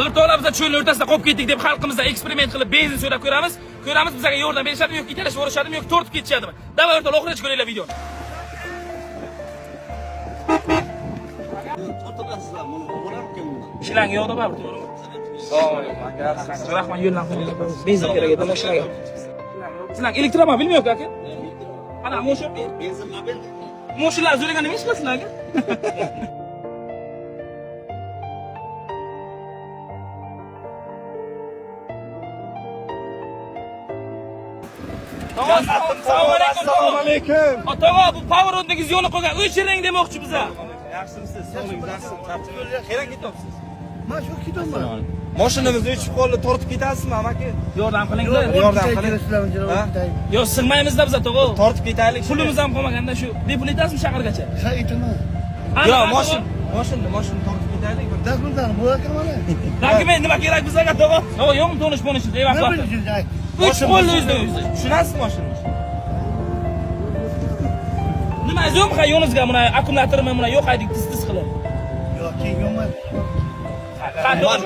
O'rtoqlar biz cho'lning o'rtasida qolib ketdik deb xalqimizdan eksperiment qilib benzin so'rab ko'ramiz. Ko'ramiz bizga yordam berishadimi yoki italashib o'rishadimi yoki tortib ketishadimi. Davay o'rtoqlar oxirigacha ko'ringlar videoni. Ishlang yo'qda baribir to'g'rimi? Rahmat yo'ldan qo'ying. Benzin kerak edi mashinaga. Sizlar elektromobilmi yo'q aka? Ana mo'sha benzin mobil. Mo'shalar zo'ragan nima ish qilasizlar aka? Assalomu alaykum. Otaga bu power roadingiz yo'lni qo'ygan. O'chiring demoqchi biza. Yaxshimisiz? Sog'ligingiz yaxshimi? Tartibli. Qayerga ketyapsiz? Men shu ketaman. Mashinamizni o'chib qoldi, tortib ketasizmi, amaki? Yordam qilinglar. Yordam qiling. Yo, sig'maymizda biza to'g'ri. Tortib ketaylik. Pulimiz ham qolmaganda shu bepul yetasizmi shahargacha? Ha, aytaman. Yo, mashina tortib ketaylik. Dokumentlarni bo'lakan mana. Dokument nima kerak bizlarga to'g'ri? To'g'ri, yo'qmi tonish-ponish deb Nima vaqt. bilasiz? 3 qo'lni o'zingizda. Tushunasizmi mashinani? Nima yo'qmi ha yo'lingizga buni akkumulyatormi buni yo'q aydik tiz qilib. Yo'q, keyin yo'qman. Ha, to'g'ri.